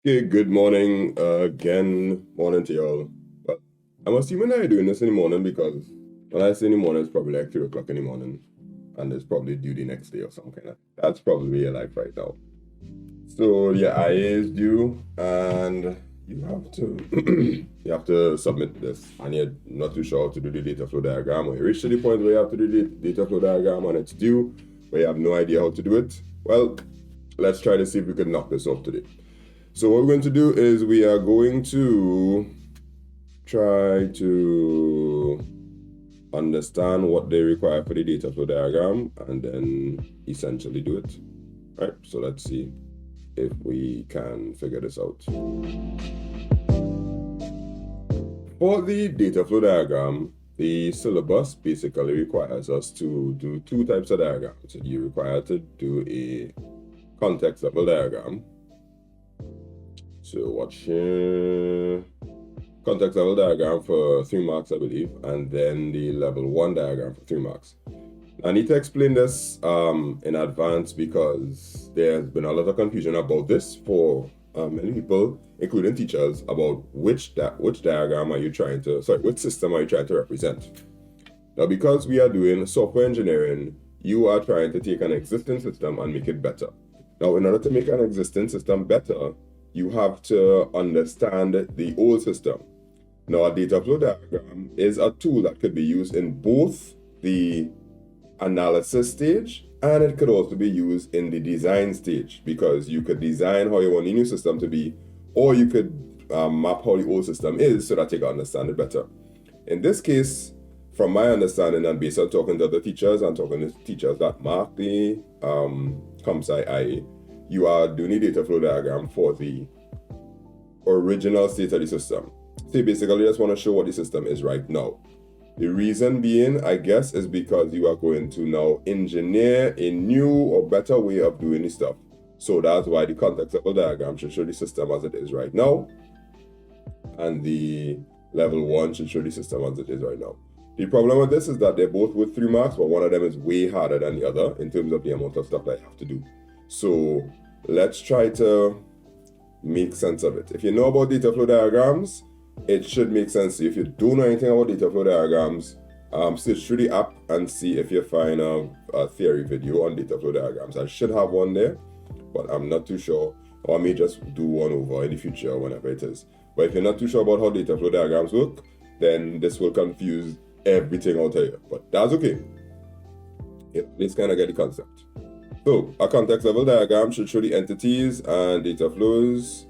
Okay, good morning again. Morning to y'all. But I'm assuming that you're doing this in the morning because when I say in the morning, it's probably like 3 o'clock in the morning and it's probably due the next day or something. That's probably your life right now. So your IA is due and you have to you have to submit this and you're not too sure how to do the data flow diagram, or you reach to the point where you have to do the data flow diagram and it's due, but you have no idea how to do it. Well, let's try to see if we can knock this off today. So what we're going to do is we are going to try to understand what they require for the data flow diagram and then essentially do it. Right, so let's see if we can figure this out. For the data flow diagram, the syllabus basically requires us to do two types of diagrams. You're required to do a context level diagram. So watch here. Context level diagram for 3 marks, I believe, and then the level 1 diagram for 3 marks. I need to explain this in advance because there's been a lot of confusion about this for many people, including teachers, about which diagram are you trying to, which system are you trying to represent. Now, because we are doing software engineering, you are trying to take an existing system and make it better. Now, in order to make an existing system better, you have to understand the old system. Now, a data flow diagram is a tool that could be used in both the analysis stage and it could also be used in the design stage, because you could design how you want the new system to be, or you could map how the old system is so that you can understand it better. In this case, from my understanding and based on talking to other teachers and talking to teachers that mark the ComSci IA, you are doing a data flow diagram for the original state of the system. So you basically just want to show what the system is right now. The reason being, I guess, is because you are going to now engineer a new or better way of doing the stuff. So that's why the context level diagram should show the system as it is right now, and the level 1 should show the system as it is right now. The problem with this is that they're both with 3 marks, but one of them is way harder than the other in terms of the amount of stuff that you have to do. So let's try to make sense of it. If you know about data flow diagrams, it should make sense to you. If you don't know anything about data flow diagrams, search through the app and see if you find a theory video on data flow diagrams. I should have one there, but I'm not too sure, or I may just do one over in the future, whenever it is. But if you're not too sure about how data flow diagrams work, then this will confuse everything out here, but that's okay. Let's kind of get the concept. So a context level diagram should show the entities and data flows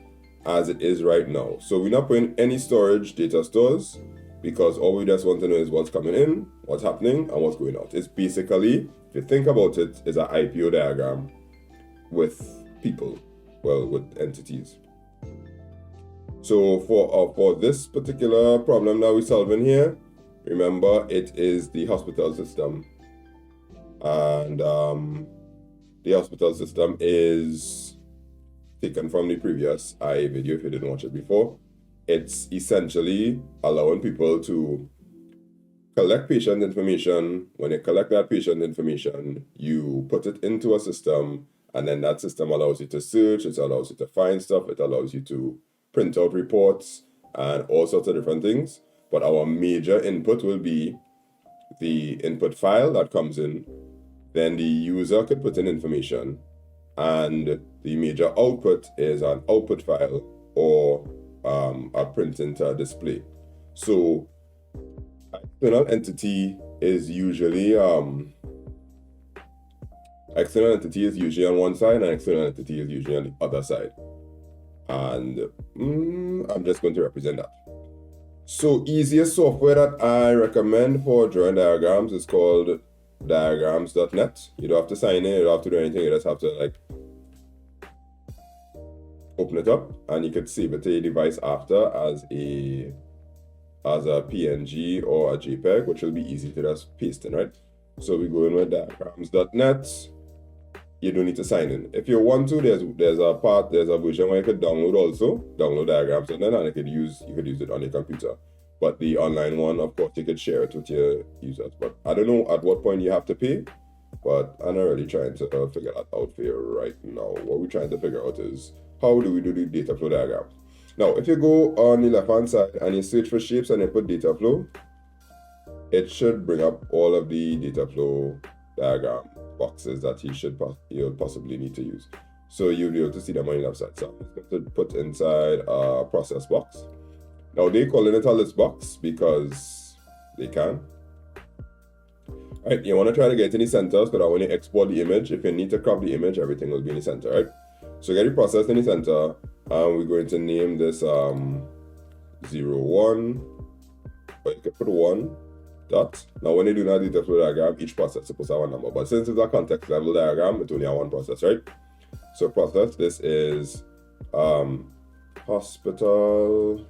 as it is right now. So we're not putting any storage data stores, because all we just want to know is what's coming in, what's happening, and what's going out. It's basically, if you think about it, is an IPO diagram with people, well, with entities. So for this particular problem that we're solving here, remember it is the hospital system, and the hospital system is taken from the previous IA video if you didn't watch it before. It's essentially allowing people to collect patient information. When you collect that patient information, you put it into a system, and then that system allows you to search, it allows you to find stuff, it allows you to print out reports and all sorts of different things. But our major input will be the input file that comes in. Then the user could put in information, and the major output is an output file or a print into a display. So external entity is usually on one side, and external entity is usually on the other side. And I'm just going to represent that. So easiest software that I recommend for drawing diagrams is called diagrams.net. You don't have to sign in, you don't have to do anything, you just have to open it up, and you could save it to your device after as a PNG or a JPEG, which will be easy to just paste in, right? So we go in with diagrams.net. You don't need to sign in. If you want to, there's a version where you could download diagrams.net, and you could use it on your computer. But the online one, of course, you could share it with your users. But I don't know at what point you have to pay, but I'm not really trying to figure that out for you right now. What we're trying to figure out is how do we do the data flow diagrams? Now, if you go on the left-hand side and you search for shapes and you put data flow, it should bring up all of the data flow diagram boxes that you'll possibly need to use. So you'll be able to see them on the left side. So I'm just going to put inside a process box. Now they call it a list box because they can. Alright, you want to try to get in the center so that when you export the image, if you need to crop the image, everything will be in the center, right? So get the process in the center, and we're going to name this 0, 1, but you can put 1 dot. Now when you do that data flow diagram, each process is supposed to have a number, but since it's a context level diagram, it only has one process, right? So process, this is hospital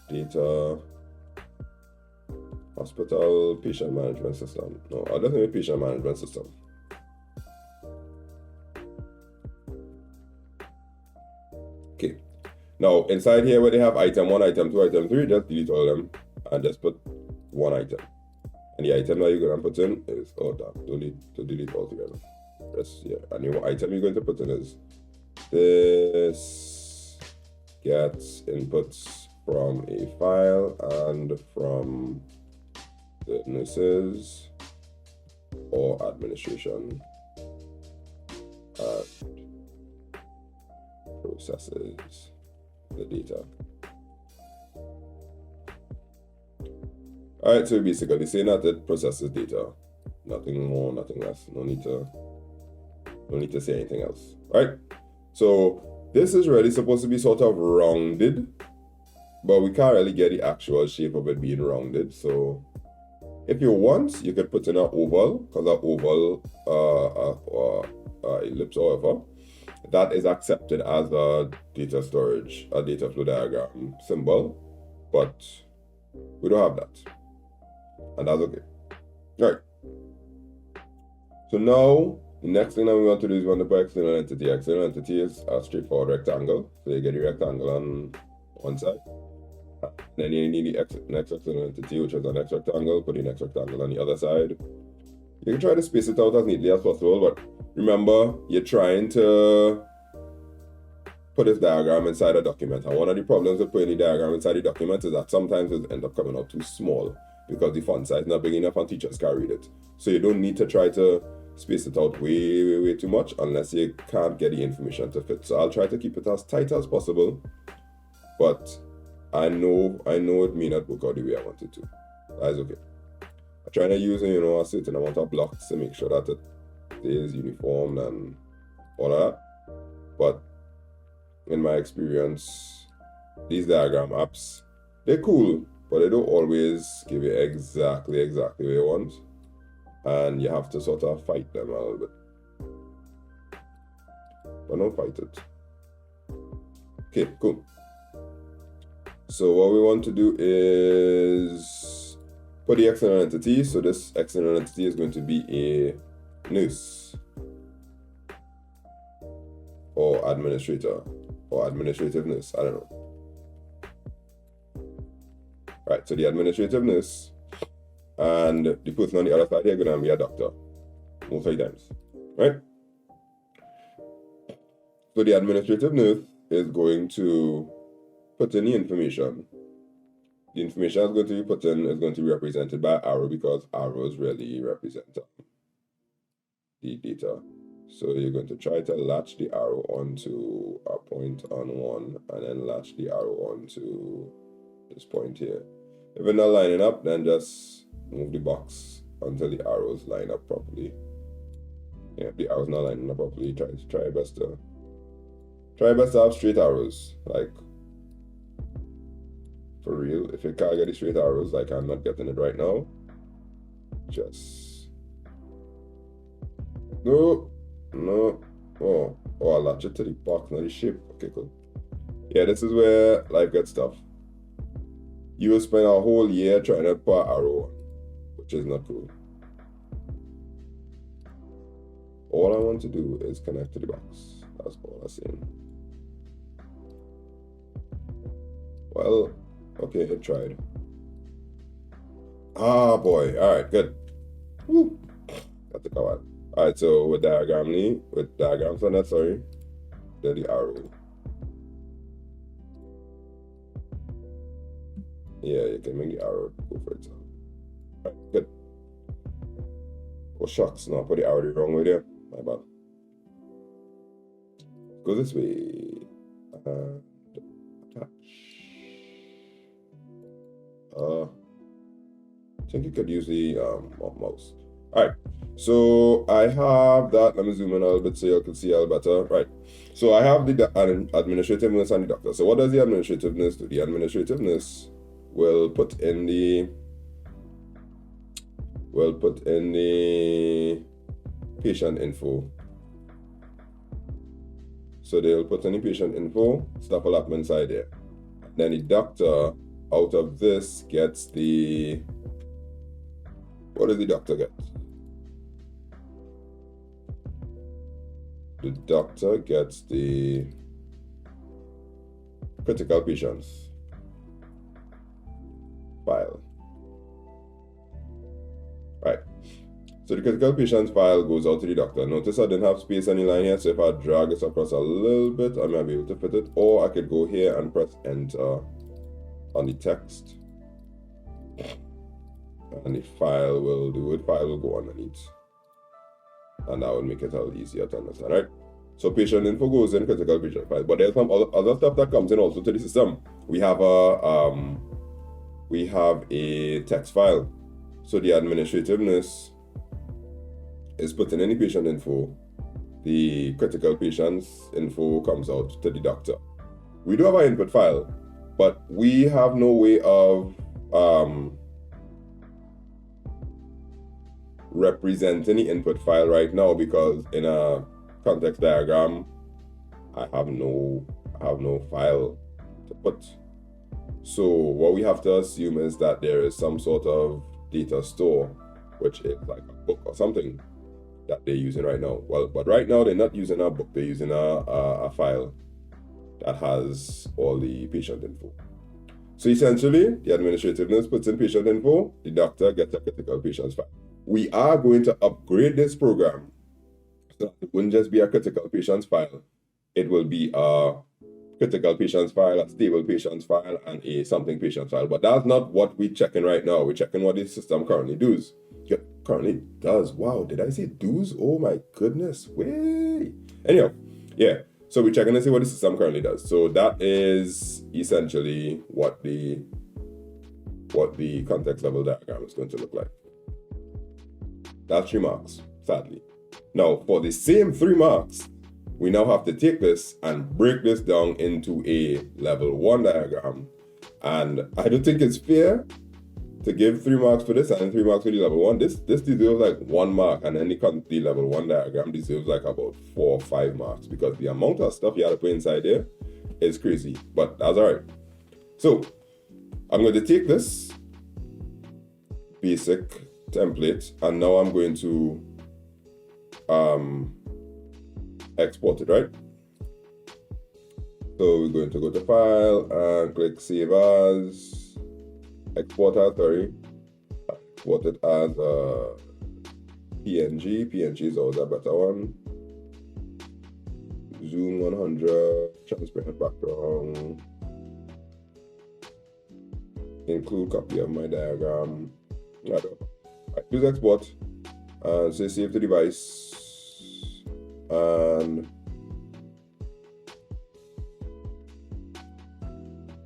data, hospital patient management system. No, I don't think patient management system. Okay. Now inside here where they have item 1, item 2, item 3, just delete all of them and just put one item. And the item that you're going to put in is, oh damn, don't need to delete altogether. Yes, yeah. And the item you're going to put in is this gets inputs from a file and from the nurses or administration and processes the data. Alright, so basically saying that it processes data. Nothing more, nothing less. No need to say anything else. Right? So this is really supposed to be sort of rounded, but we can't really get the actual shape of it being rounded. So if you want, you could put in an oval, because an oval ellipse or whatever, that is accepted as a data storage, a data flow diagram symbol, but we don't have that. And that's okay. All right. So now the next thing that we want to do is we want to put external entity. External entity is a straightforward rectangle. So you get the rectangle on one side. Then you need the next external entity, which is the next rectangle. Put the next rectangle on the other side. You can try to space it out as neatly as possible, but remember, you're trying to put this diagram inside a document. And one of the problems with putting the diagram inside the document is that sometimes it ends up coming out too small because the font size is not big enough and teachers can't read it. So you don't need to try to space it out way too much unless you can't get the information to fit. So I'll try to keep it as tight as possible, but I know it may not work out the way I want it to. That is okay. I'm trying to use a certain amount of blocks to make sure that it is uniform and all of that. But in my experience, these diagram apps, they're cool, but they don't always give you exactly what you want. And you have to sort of fight them a little bit. But don't fight it. Okay, cool. So what we want to do is put the external entity. So this external entity is going to be a nurse or administrator or administrative nurse. I don't know. Right, so the administrative nurse and the person on the other side here is going to be a doctor most of the times, right? So the administrative nurse is going to put in the information. The information that's going to be put in is going to be represented by arrow because arrows really represent the data. So you're going to try to latch the arrow onto a point on one and then latch the arrow onto this point here. If it's not lining up, then just move the box until the arrows line up properly. Yeah, if the arrow's not lining up properly, try your best to have straight arrows. Like, for real, if you can't get the straight arrows, like I'm not getting it right now, just no, oh, I'll latch it to the box, not the shape. Okay, cool. Yeah, this is where life gets tough. You will spend a whole year trying to put an arrow on, which is not cool. All I want to do is connect to the box. That's all I'm saying. Well, okay, it tried. Ah, boy. All right, good. Woo. Got the cover. All right, so with diagrams on that, sorry. then the arrow. Yeah, you can make the arrow go for itself. Right, good. Oh shucks, no, I put the arrow the wrong way there. My bad. Go this way. Attach. I think you could use the mouse. Alright, so I have that. Let me zoom in a little bit so you can see a little better. Right, so I have the administrativeness and the doctor. So what does the administrativeness do? The administrativeness will put in the patient info. So they'll put in the patient info, stuff will happen inside there. Then the doctor out of this gets the, what does the doctor get? The doctor gets the critical patients file. Right. So the critical patients file goes out to the doctor. Notice I didn't have space any line here, so if I drag this across a little bit, I might be able to fit it, or I could go here and press enter on the text, and the file will do it. File will go underneath, and that will make it a little easier to understand, right? So patient info goes in critical patient file, but there's some other stuff that comes in also to the system. We have a text file. So the administrativeness is putting in the patient info. The critical patient's info comes out to the doctor. We do have an input file, but we have no way of representing the input file right now, because in a context diagram, I have no file to put. So what we have to assume is that there is some sort of data store, which is like a book or something that they're using right now. Well, but right now they're not using a book, they're using a file that has all the patient info. So essentially, the administrativeness puts in patient info, the doctor gets a critical patients file. We are going to upgrade this program so that it wouldn't just be a critical patients file, it will be a critical patients file, a stable patients file, and a something patients file. But that's not what we're checking right now. We're checking what the system currently does. Currently does. Wow, did I say do's? Oh my goodness. Way. Anyhow, yeah. So we're checking to see what the system currently does. So that is essentially what the context level diagram is going to look like. That's 3 marks, sadly. Now, for the same 3 marks, we now have to take this and break this down into a level 1 diagram. And I don't think it's fair to give 3 marks for this and 3 marks for the level 1. This deserves like 1 mark, and then the level 1 diagram deserves like about 4 or 5 marks, because the amount of stuff you have to put inside there is crazy, but that's all right. So I'm going to take this basic template, and now I'm going to export it, right? So we're going to go to File and click Save As, Export as, export it as a PNG. PNG is always a better one. Zoom 100, transparent background. Include copy of my diagram. I don't know. Right, use export and say save to device, and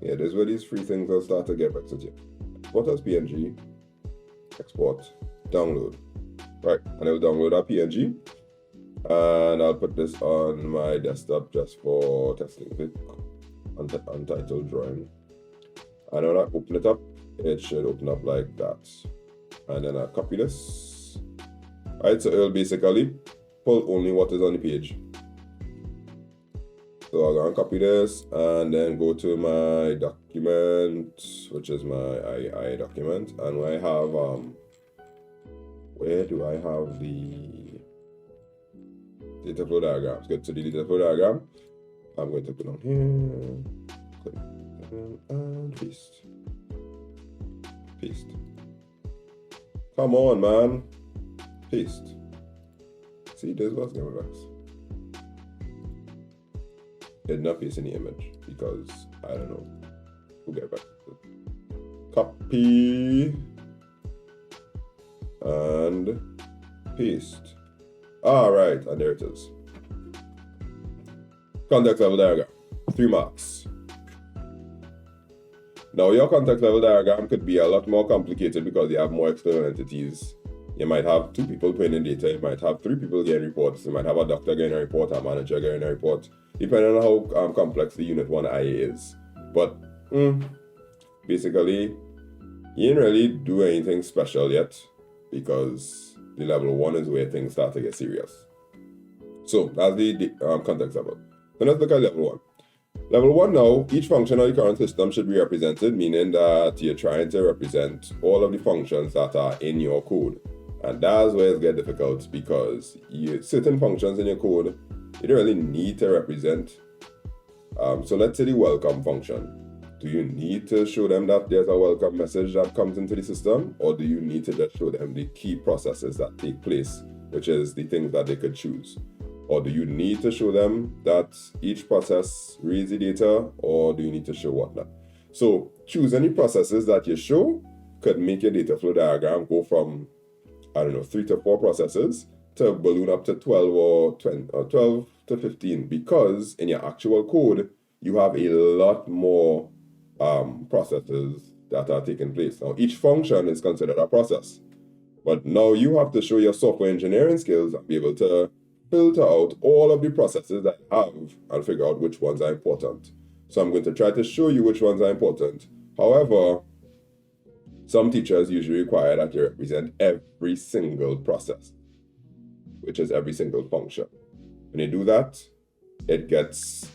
yeah, there's where these 3 things will start to get vectored here. Export as PNG, export, download. Right, and I'll download our PNG, and I'll put this on my desktop just for testing it, untitled drawing. And when I open it up, it should open up like that. And then I'll copy this. Alright, so it'll basically pull only what is on the page. So I'll go and copy this and then go to my document, which is my II document. And where I have, where do I have the data flow diagrams? Go to the data flow diagram. I'm going to put on here, click and paste. Paste. Come on, man. Paste. See, this was gonna vex. It not pasting the image because I don't know. We'll get back to it. Copy and paste. Alright, and there it is. Context level diagram. 3 marks. Now your context level diagram could be a lot more complicated because you have more external entities. You might have 2 people putting in data, you might have 3 people getting reports, you might have a doctor getting a report, a manager getting a report, depending on how complex the Unit 1 IA is. But basically, you didn't really do anything special yet because the level 1 is where things start to get serious. So that's the context level. So let's look at level 1. Level 1 now, each function of the current system should be represented, meaning that you're trying to represent all of the functions that are in your code. And that's where it gets difficult because certain functions in your code, you don't really need to represent. So let's say the welcome function. Do you need to show them that there's a welcome message that comes into the system? Or do you need to just show them the key processes that take place, which is the things that they could choose? Or do you need to show them that each process reads the data, or do you need to show whatnot? So choose any processes that you show could make your data flow diagram go from, 3 to 4 processes to balloon up to 12 or 20, or 12 to 15, because in your actual code, you have a lot more processes that are taking place. Now, each function is considered a process, but now you have to show your software engineering skills and be able to filter out all of the processes that I have and figure out which ones are important. So I'm going to try to show you which ones are important. However, some teachers usually require that you represent every single process, which is every single function. When you do that, it gets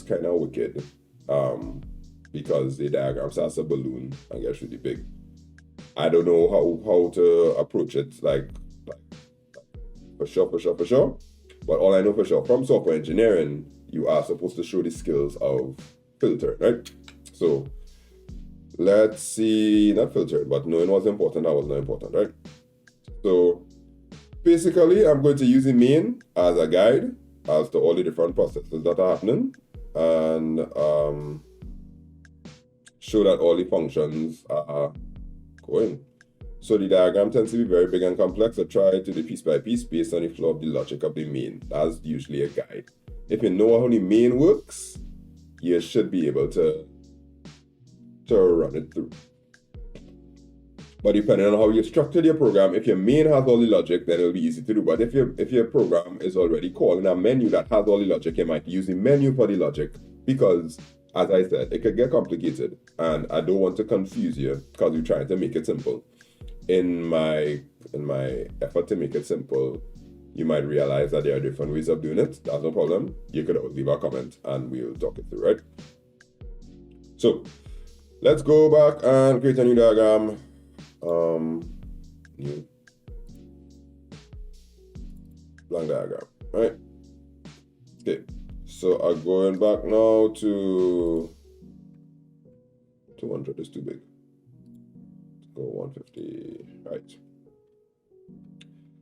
kind of wicked because the diagram starts to balloon and gets really big. I don't know how to approach it for sure. But all I know for sure, from software engineering, you are supposed to show the skills of filtering, right? So let's see, not filtering, but knowing what's important and what's not important, right? So basically, I'm going to use the main as a guide as to all the different processes that are happening and show that all the functions are going. So the diagram tends to be very big and complex, so try to do piece by piece based on the flow of the logic of the main. That's usually a guide. If you know how the main works, you should be able to run it through. But depending on how you structure your program, if your main has all the logic, then it'll be easy to do. But if your program is already calling a menu that has all the logic, you might use the menu for the logic because, as I said, it could get complicated. And I don't want to confuse you because we're trying to make it simple. In my effort to make it simple, you might realize that there are different ways of doing it. That's no problem. You could always leave a comment and we'll talk it through, right? So let's go back and create a new diagram. New blank diagram, right? Okay, so I'm going back now to 200 is too big. Let's go 150, right?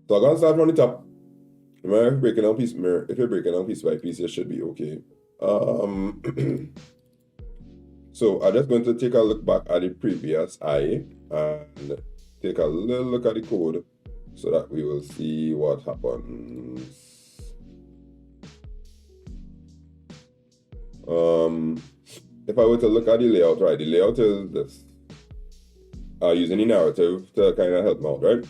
So I'm gonna start from the top. Remember, if you're breaking down piece by piece, it should be okay. So I'm just going to take a look back at the previous IA and take a little look at the code so that we will see what happens. If I were to look at the layout, right, the layout is this. Using the narrative to kind of help me out, right?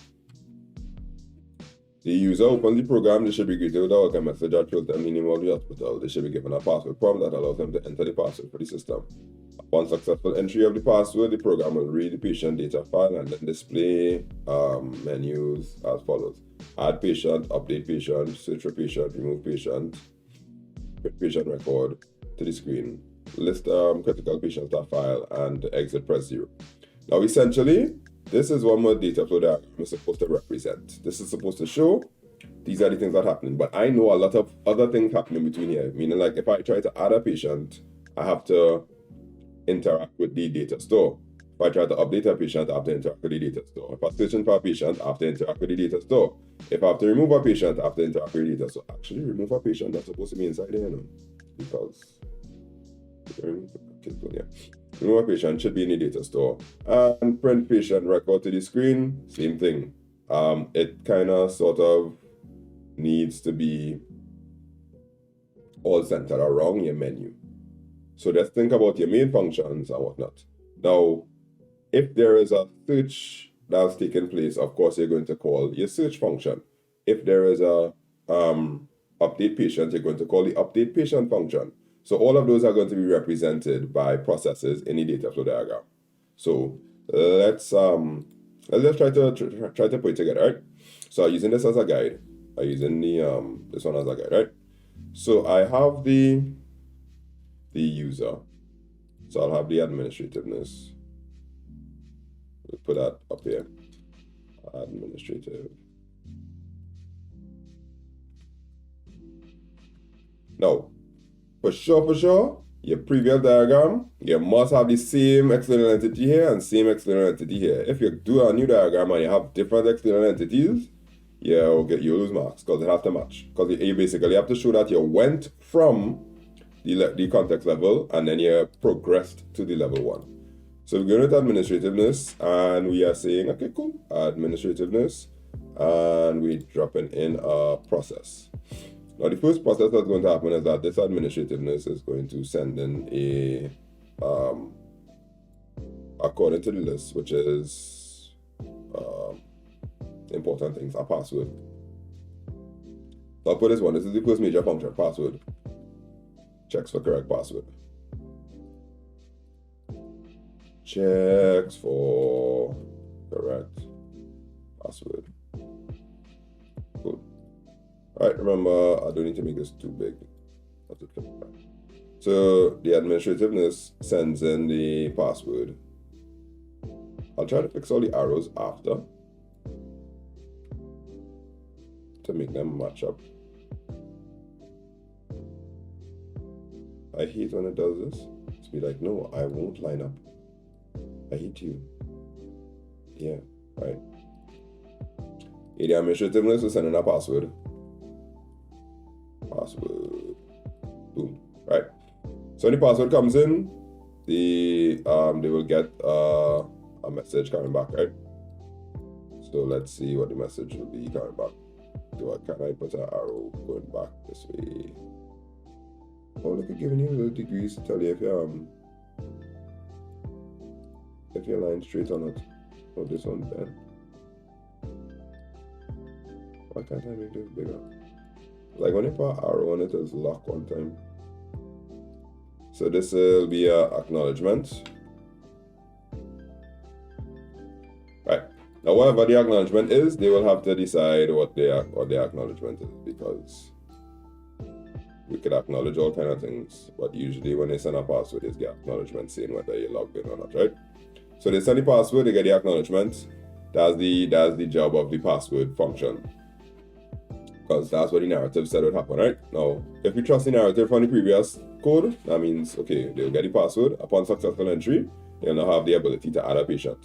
The user opens the program, they should be greeted with a welcome message that shows them the name of the hospital. They should be given a password prompt that allows them to enter the password for the system. Upon successful entry of the password, the program will read the patient data file and then display menus as follows. Add patient, update patient, search for patient, remove patient, print patient record to the screen, list critical patient stat file, and exit press 0. Now essentially, this is what my data flow diagram is supposed to represent. This is supposed to show these are the things that are happening, but I know a lot of other things happening between here. Meaning, like if I try to add a patient, I have to interact with the data store. If I try to update a patient, I have to interact with the data store. If I'm searching for a patient, I have to interact with the data store. If I have to remove a patient, I have to interact with the data store. Actually, remove a patient, that's supposed to be inside there, you know. because remove a patient should be in the data store. And print patient record to the screen, same thing. It kind of sort of needs to be all centered around your menu. So let's think about your main functions and whatnot. Now, if there is a search that's taking place, of course, you're going to call your search function. If there is a update patient, you're going to call the update patient function. So all of those are going to be represented by processes in the data flow diagram. So let's just try to put it together, right? So I'm using this as a guide. I'm using the this one as a guide, right? So I have the user. So I'll have the administrativeness. We'll put that up here. Administrative. Now, for sure, your previous diagram, you must have the same external entity here and same external entity here. If you do a new diagram and you have different external entities, you'll lose marks because it has to match. Because you basically have to show that you went from the context level and then you progressed to the level 1. So we're going with administrativeness and we are saying, okay, cool, administrativeness, and we're dropping in a process. Now the first process that's going to happen is that this administrativeness is going to send in a, according to the list, which is important things, a password. So I'll put this one, this is the first major function, password. Checks for correct password. Checks for correct password. Cool. Alright, remember, I don't need to make this too big. So the administrativeness sends in the password. I'll try to fix all the arrows after to make them match up. I hate when it does this. It's be like, no, I won't line up. I hate you. Yeah, right. The administrativeness will send in a password. Password. Boom. Right. So when the password comes in, they will get a message coming back, right? So let's see what the message will be coming back. Can I put an arrow going back this way? Oh, look at giving you little degrees to tell you if your line straight or not. Oh, this one bent. Why can't I make this bigger? Like when you put an arrow on it, it's locked one time. So this will be an acknowledgement. Right. Now whatever the acknowledgement is, they will have to decide what their acknowledgement is, because we could acknowledge all kind of things, but usually when they send a password, it's the acknowledgement saying whether you're logged in or not, right? So they send the password, they get the acknowledgement. That's the job of the password function, because that's what the narrative said would happen, right? Now, if we trust the narrative from the previous code, that means, okay, they'll get the password. Upon successful entry, they'll now have the ability to add a patient.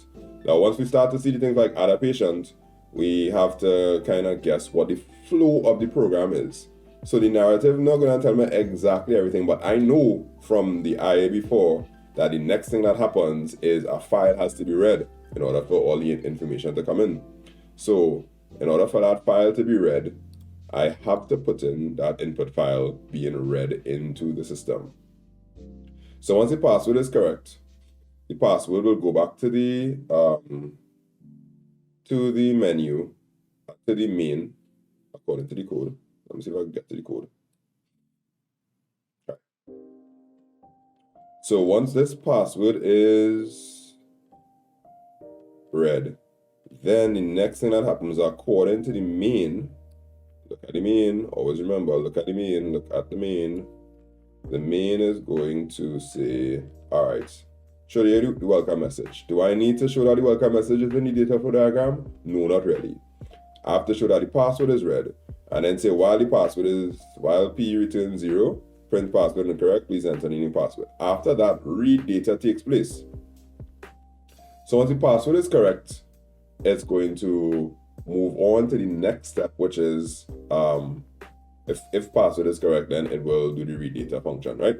Now, once we start to see the things like add a patient, we have to kind of guess what the flow of the program is. So the narrative not going to tell me exactly everything, but I know from the IA before that the next thing that happens is a file has to be read in order for all the information to come in. So in order for that file to be read, I have to put in that input file being read into the system. So once the password is correct, the password will go back to the menu, to the main, according to the code. Let me see if I can get to the code. Right. So once this password is read, then the next thing that happens, according to the main, look at the main, always remember, look at the main, look at the main. The main is going to say, all right, show you the welcome message. Do I need to show that the welcome message is in the data flow diagram? No, not really. I have to show that the password is read, and then say while P returns 0, print password incorrect, please enter the new password. After that, read data takes place. So once the password is correct, it's going to move on to the next step, which is if password is correct, then it will do the read data function, right?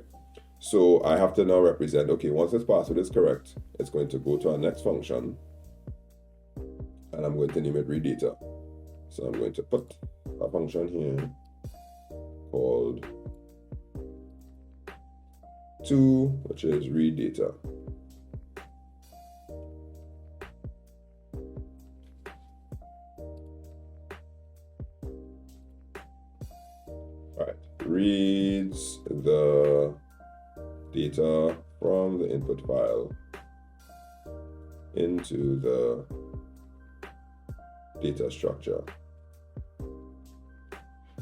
So I have to now represent, okay, once this password is correct, it's going to go to our next function, and I'm going to name it read data. So I'm going to put a function here called to, which is read data. All right, reads the data from the input file into the data structure.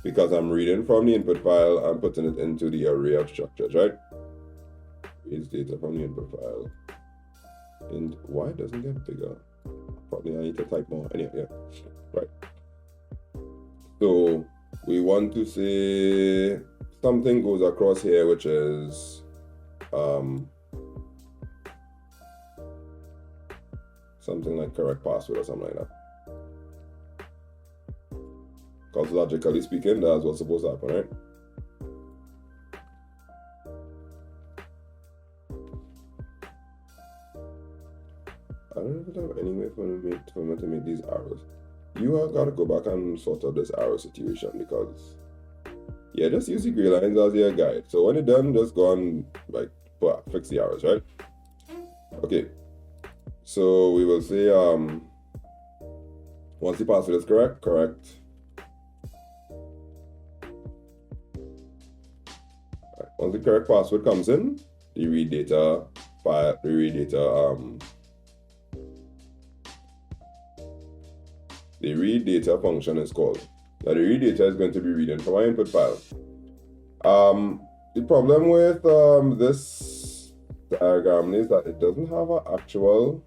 Because I'm reading from the input file, I'm putting it into the array of structures, right? Reads data from the input file. And why doesn't it get bigger? Probably I need to type more. Anyway, yeah, right. So we want to say something goes across here, which is something like correct password or something like that. Because logically speaking, that's what's supposed to happen, right? I don't know if I have any way for me to make these arrows. You have got to go back and sort out this arrow situation, because yeah, just use the gray lines as your guide. So when you're done, just go and like fix the arrows, right? Okay. So we will say once the password is correct. Right. Once the correct password comes in, the read data file, the read data function is called. Now the read data is going to be reading from our input file. The problem with this diagram is that it doesn't have an actual.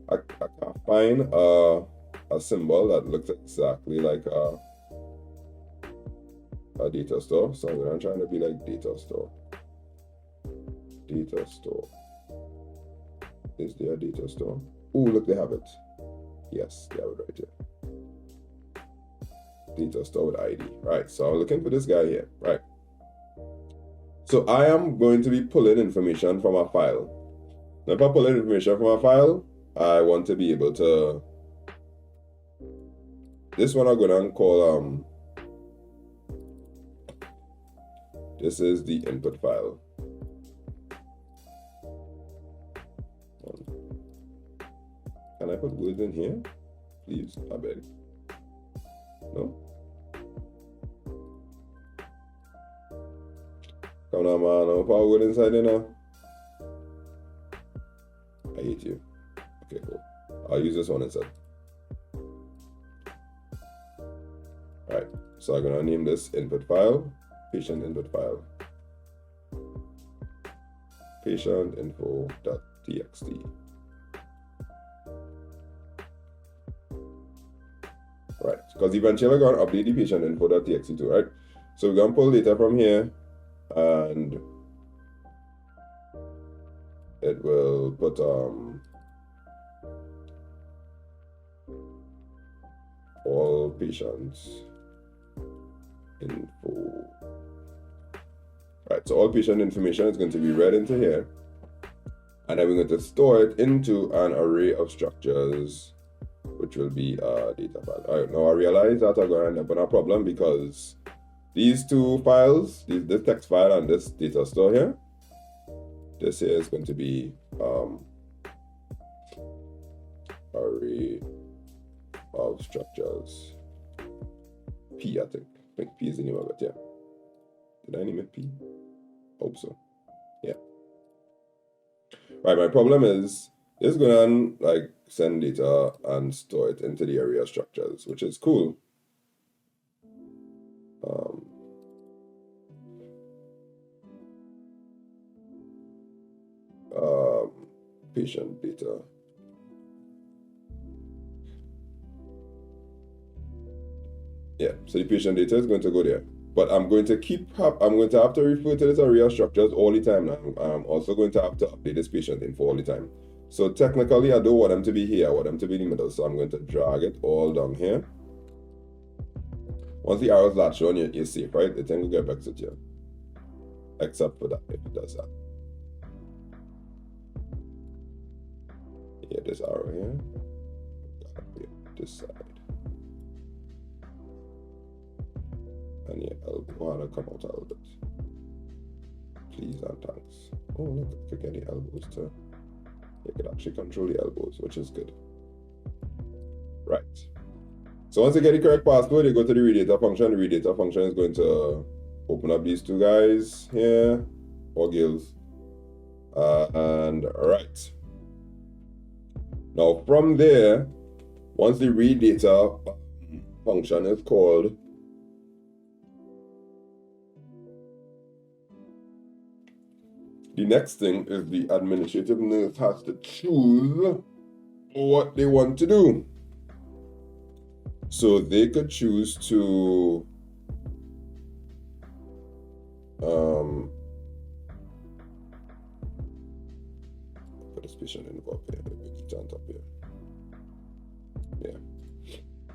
I can't find a symbol that looks exactly like a data store. So I'm trying to be like data store. Data store. Is there a data store? Oh, look, they have it. Yes, they have it right here. Data store with ID. Right, so I'm looking for this guy here. Right. So I am going to be pulling information from a file. Now, if I pull information from a file, I want to be able to. This one I'm going to call this is the input file. Can I put words in here? Please, I beg. No? Come on, man. I'll put a word inside there now. I hate you. Okay, cool. I'll use this one instead. Alright, so I'm gonna name this input file, patient input file. Patient info.txt. Right, because eventually we're going to update the patient info.txt too, right? So we're going to pull data from here, and it will put all patients info. Right, so all patient information is going to be read into here, and then we're going to store it into an array of structures, which will be a data file. All right, now I realize that I'm going to end up with a problem, because these two files, this text file and this data store here, this here is going to be array of structures. P, I think P is the name of it, yeah. Did I name it P? Hope so. Yeah. Right, my problem is it's going to like send data and store it into the array of structures, which is cool. Patient data. Yeah, so the patient data is going to go there. But I'm going to have to refer to this array of structures all the time now. I'm also going to have to update this patient info all the time. So technically, I don't want them to be here. I want them to be in the middle. So I'm going to drag it all down here. Once the arrows latch on, you're safe, right? The thing will get back to you. Except for that, if it does that. Yeah, this arrow here. Gotta be this side. And your elbow wanna come out a little bit. Please and thanks. Oh look, I could get the elbows too. You can actually control the elbows, which is good. Right. So once you get the correct password, you go to the read data function. The read data function is going to open up these two guys here, or gills. And right. Now from there, once the read data function is called, the next thing is the administrative nurse has to choose what they want to do. So they could choose to put this patient in the book here, the on top here. Yeah.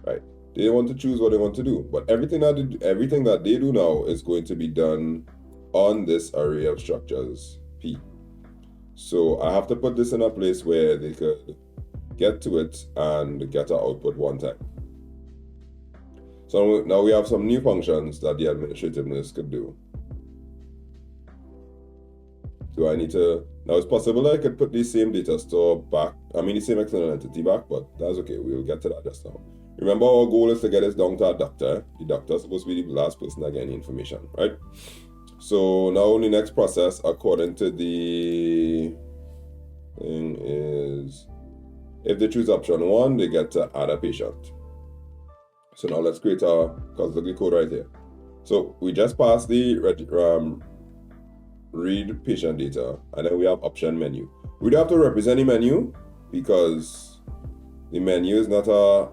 Right. They want to choose what they want to do. But everything that they do now is going to be done on this array of structures P. So I have to put this in a place where they could get to it and get an output one time. So now we have some new functions that the administrative nurse could do. Do I need to, now it's possible that I could put the same data store back, the same external entity back, but that's okay, we'll get to that just now. Remember, our goal is to get this down to a doctor. The doctor is supposed to be the last person that gets any information, right? So now the next process, according to the thing, is if they choose option 1, they get to add a patient. So now let's create our cosmic code right here. So we just passed the read patient data, and then we have option menu. We don't have to represent the menu because the menu is not a...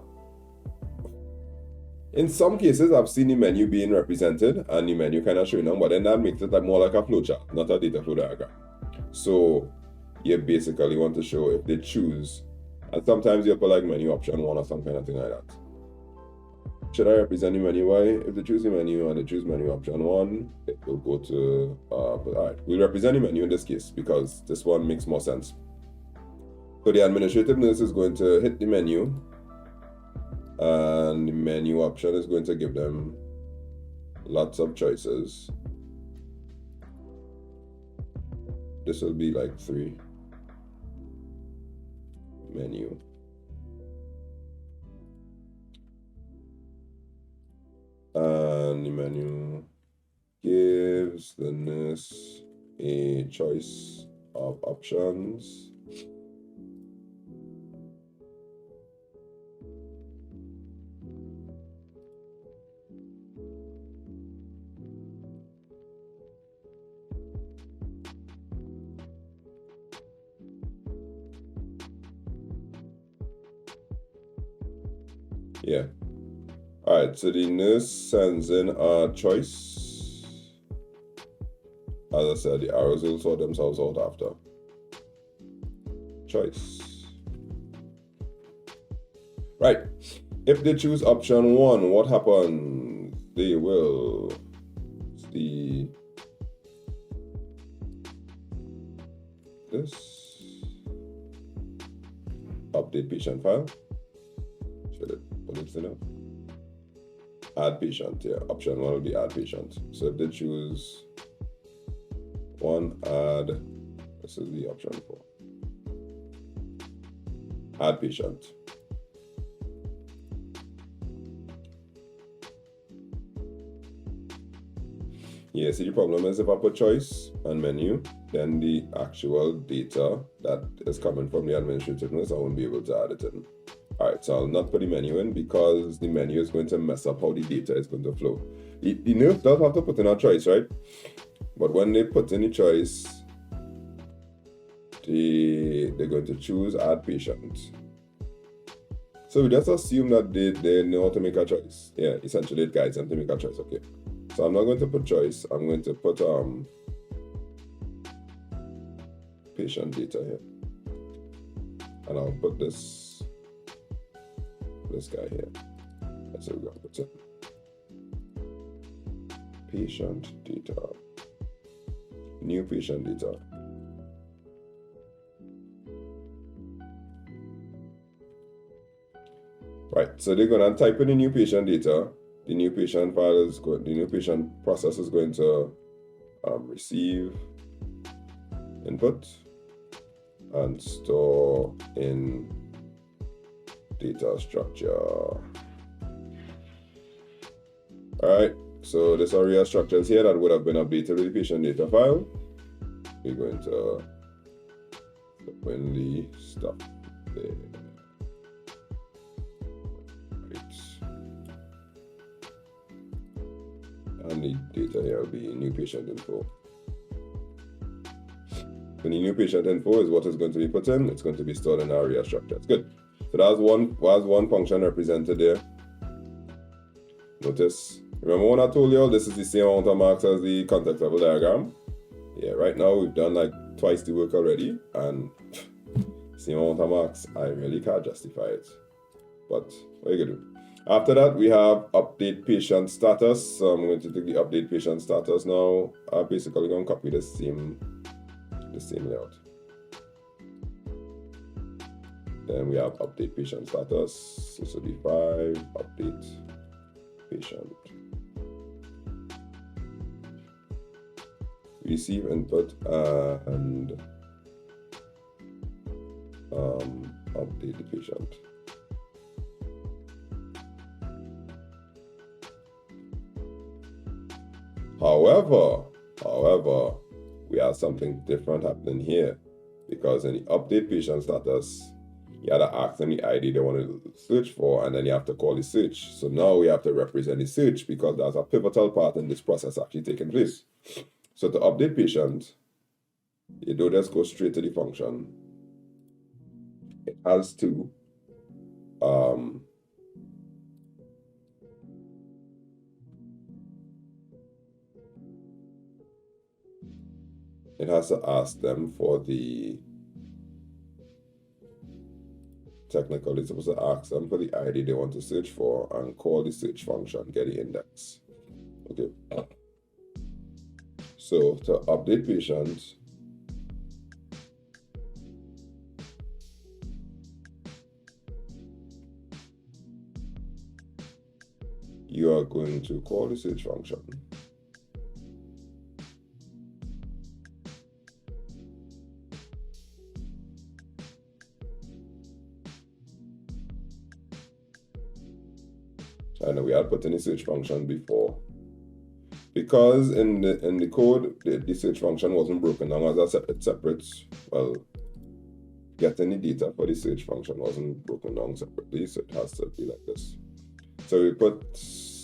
In some cases, I've seen the menu being represented and the menu kind of showing them, but then that makes it more like a flowchart, not a data flow diagram. So you basically want to show if they choose, and sometimes you put like menu option 1 or some kind of thing like that. Should I represent the menu? Why? If they choose the menu and they choose menu option 1, it will go to, alright, we'll represent the menu in this case because this one makes more sense. So the administrative nurse is going to hit the menu, and the menu option is going to give them lots of choices. This will be like 3. Menu. And the menu gives the nurse a choice of options. Yeah. Alright, so the nurse sends in a choice. As I said, the arrows will sort themselves out after. Choice. Right. If they choose option 1, what happens? They will see this. Update patient file. Should it put it enough? Add patient, yeah. Option 1 will be add patient. So if they choose 1, add, this is the option 4. Add patient. Yeah, see the problem is if I put choice and menu, then the actual data that is coming from the administrative nurse, I won't be able to add it in. Alright, so I'll not put the menu in because the menu is going to mess up how the data is going to flow. The nurse does have to put in a choice, right? But when they put in the choice, they're going to choose add patient. So we just assume that they know how to make a choice. Yeah, essentially it guides them to make a choice, okay. So I'm not going to put choice, I'm going to put patient data here. And I'll put this guy here. That's what we're going to put in. patient data. New patient data. Right, so they're gonna type in the new patient data. The new patient file is going. The new patient process is going to receive input and store in data structure. All right, so this area structures here that would have been updated with the patient data file. We're going to put in the stuff there. And the data here will be new patient info. So the new patient info is what is going to be put in. It's going to be stored in our area structure. It's good. So that's one function represented there. Notice, remember when I told you all this is the same amount of marks as the context level diagram? Yeah, right now we've done like twice the work already, and same amount of marks. I really can't justify it. But what are you gonna do? After that, we have update patient status. So I'm going to take the update patient status now. I'm basically going to copy the same layout. Then we have update patient status. This will be 5, update patient. Receive input and update the patient. However, we have something different happening here, because in the update patient status, you have to ask them the ID they want to search for, and then you have to call the search. So now we have to represent the search, because that's a pivotal part in this process actually taking place. So to update patient, you don't just go straight to the function. It has to ask them for the technically, it's supposed to ask them for the ID they want to search for and call the search function, get the index. Okay. So to update patient, you are going to call the search function. I know we had put in the search function before, because in the code the search function wasn't broken down as a separate. Well, getting the data for the search function wasn't broken down separately, so it has to be like this. So we put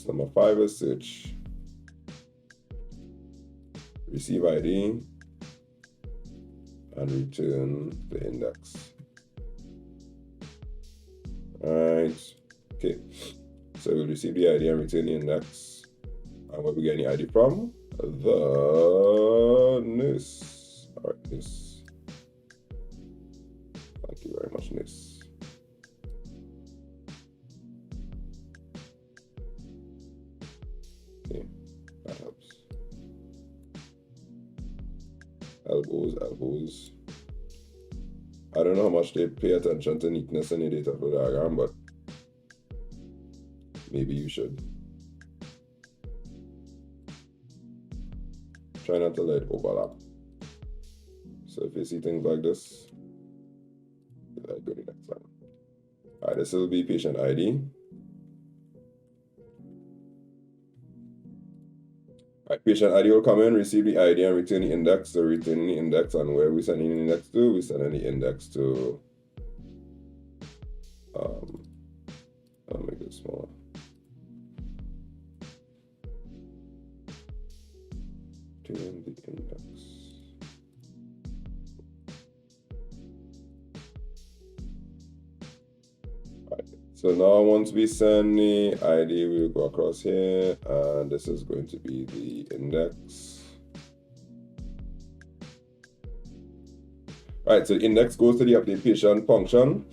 number 5 as search, receive ID, and return the index. All right. Okay. So we'll receive the ID and return the index. And where we get the ID from? The NIS. All right, NIS. Thank you very much, NIS. Okay, that helps. Elbows. I don't know how much they pay attention to neatness in the data flow diagram, but maybe you should. Try not to let it overlap. So if you see things like this, let it go the next time. All right, this will be patient ID. All right, patient ID will come in, receive the ID, and return the index. So returning the index, and where we sending the index to? We sending the index to. I'll make it smaller. Turn the index. Right. So now once we send the ID, we'll go across here, and this is going to be the index. All right, so the index goes to the update patient function,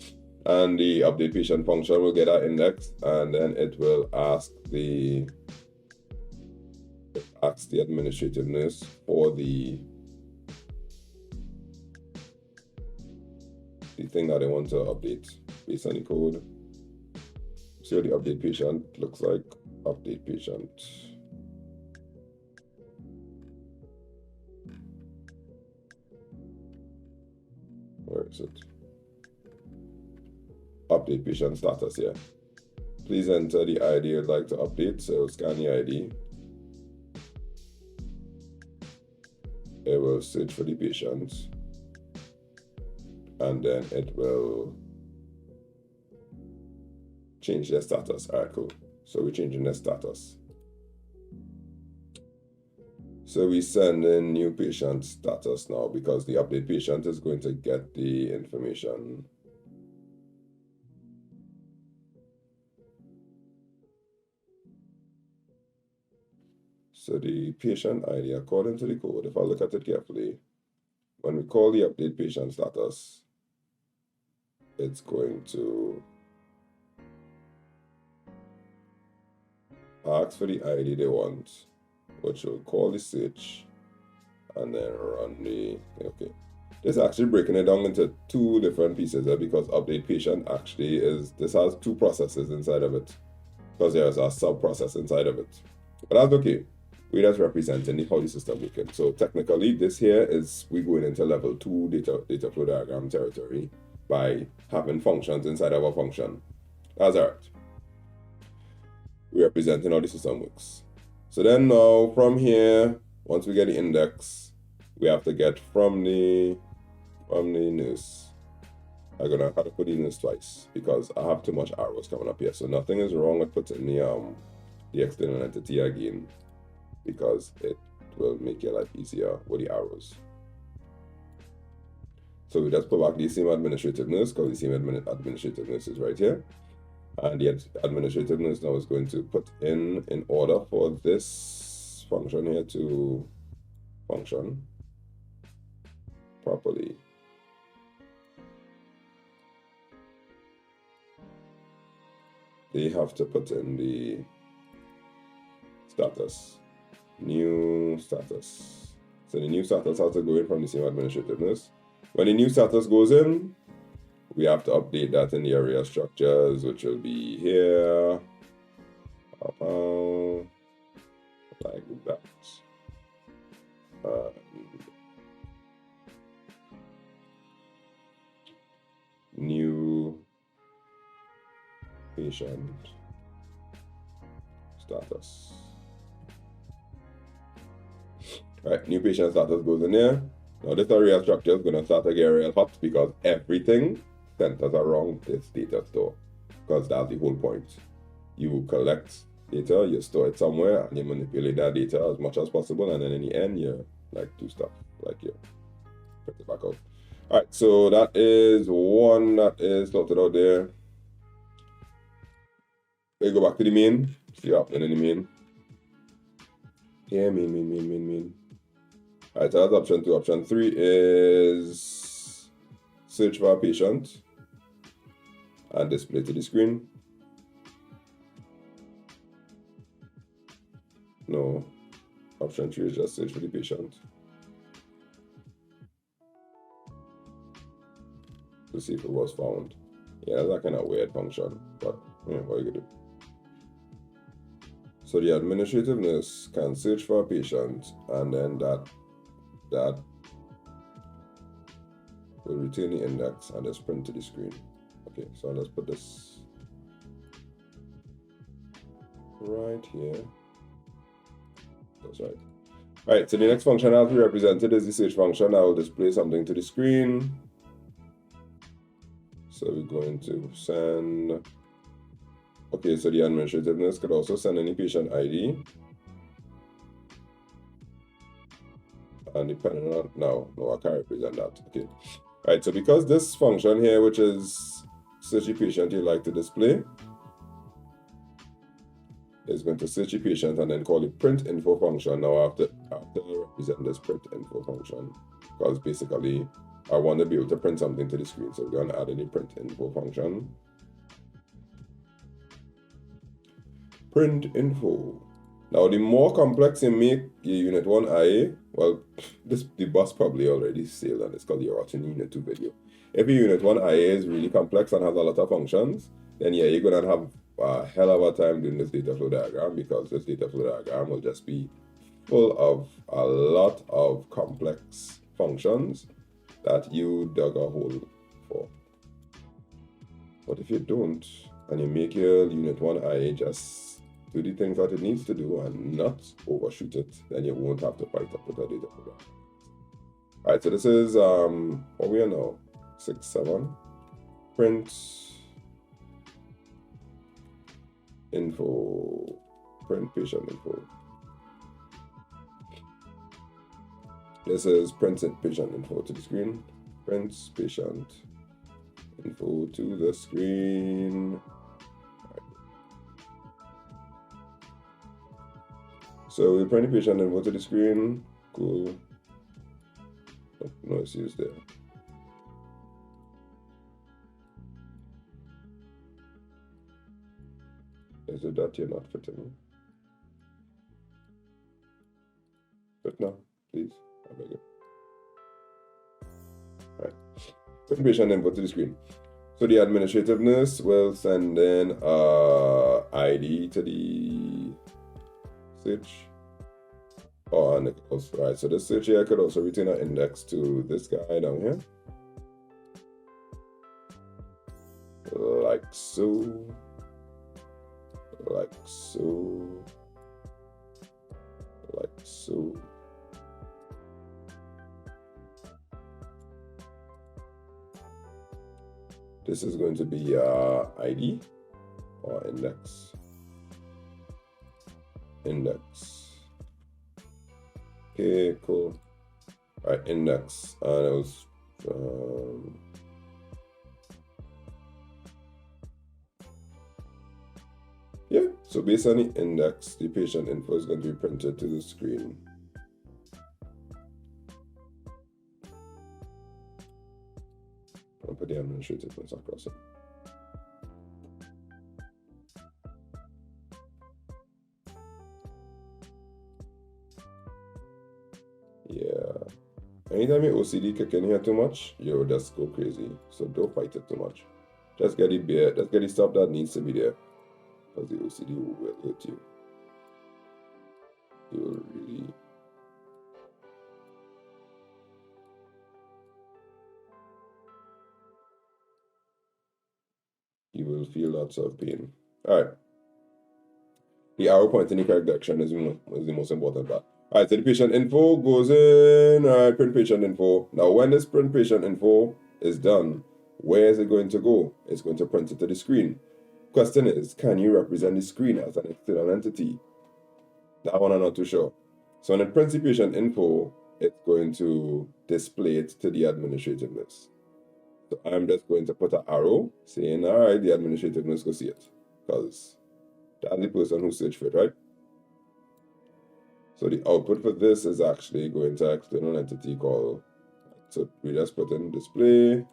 and the update patient function will get our index, and then it will ask ask the administrative nurse for the thing that they want to update based on the code. See what the update patient looks like. Update patient. Where is it? Update patient status here. Please enter the ID you'd like to update. So scan the ID. It will search for the patient. And then it will change their status. All right, cool. So we're changing their status. So we send in new patient status now because the update patient is going to get the information. So the patient ID, according to the code, if I look at it carefully, when we call the update patient status, it's going to ask for the ID they want, which will call the search and then run the, okay. This is actually breaking it down into two different pieces there because update patient actually this has two processes inside of it because there's a sub process inside of it. But that's okay. We're just representing how the system working. So technically this here is we going into level 2 data flow diagram territory by having functions inside of a function. That's all right. We're representing how the system works. So then now from here, once we get the index, we have to get from the nurse. I'm gonna have to put the nurse twice because I have too much arrows coming up here. So nothing is wrong with putting the external entity again because it will make your life easier with the arrows. So we just put back the same administrative nurse because the same administrative nurse is right here. And the administrative nurse now is going to put in order for this function here to function properly. They have to put in the status, new status. So the new status has to go in from the same administrative nurse. When the new status goes in, we have to update that in the area structures, which will be here, like that. New patient status. All right, new patient status goes in there. Now this area structure is going to start to get real hot because everything centers around this data store, because that's the whole point. You collect data, you store it somewhere, and you manipulate that data as much as possible, and then in the end you like do stuff like you print it back out. All right, so that is one that is sorted out there. We go back to the main. See what happening in the main. Yeah, main. All right, so that's option 2. Option 3 is search for a patient and display to the screen. No, option 3 is just search for the patient to see if it was found. Yeah, that's a kind of weird function, but yeah, what are you gonna do? So the administrative nurse can search for a patient, and then that will retain the index and just print to the screen. Okay, so let's put this right here. That's right. All right, so the next function I'll be represented is the search function. I will display something to the screen. So we're going to send, okay, so the administrative nurse could also send any patient ID. And depending on, no, I can't represent that. Okay. All right, so because this function here, which is search the patient you like to display, is going to search the patient and then call the print info function. Now I have to represent this print info function because basically I want to be able to print something to the screen. So we're going to add any print info function. Print info. Now, the more complex you make your Unit 1 IA, well, the bus probably already sailed on this because you're watching the Unit 2 video. If your Unit 1 IA is really complex and has a lot of functions, then yeah, you're going to have a hell of a time doing this data flow diagram, because this data flow diagram will just be full of a lot of complex functions that you dug a hole for. But if you don't, and you make your Unit 1 IA just do the things that it needs to do and not overshoot it, then you won't have to fight up with the data program. All right, so this is what we are now, 6.7. Print info, print patient info. This is print patient info to the screen. Print patient info to the screen. So we print the patient info to the screen. Cool. Oh, no issues there. Is it that you're not fitting? But no, please. I beg you. Alright. Print patient info to the screen. So the administrativeness will send in ID to the search. Oh, and also, right, so the search here could also return an index to this guy down here. Like so. Like so. Like so. This is going to be ID or index. Index. Okay, cool. All right, index. And it was yeah. So based on the index, the patient info is going to be printed to the screen. I'll put the administrativeness across it. Yeah. Anytime your OCD kick in here too much, you'll just go crazy. So don't fight it too much. Just get the stuff that needs to be there. Because the OCD will hurt you. You will really. You will feel lots of pain. Alright. The arrow pointing in the correct direction is the most important part. Alright, so the patient info goes in. Alright, print patient info. Now, when this print patient info is done, where is it going to go? It's going to print it to the screen. Question is, can you represent the screen as an external entity? That one I'm not too sure. So when it prints the patient info, it's going to display it to the administrativeness. So I'm just going to put an arrow saying, all right, the administrativeness go see it. Because that's the person who searched for it, right? So the output for this is actually going to external entity call. So we just put in display.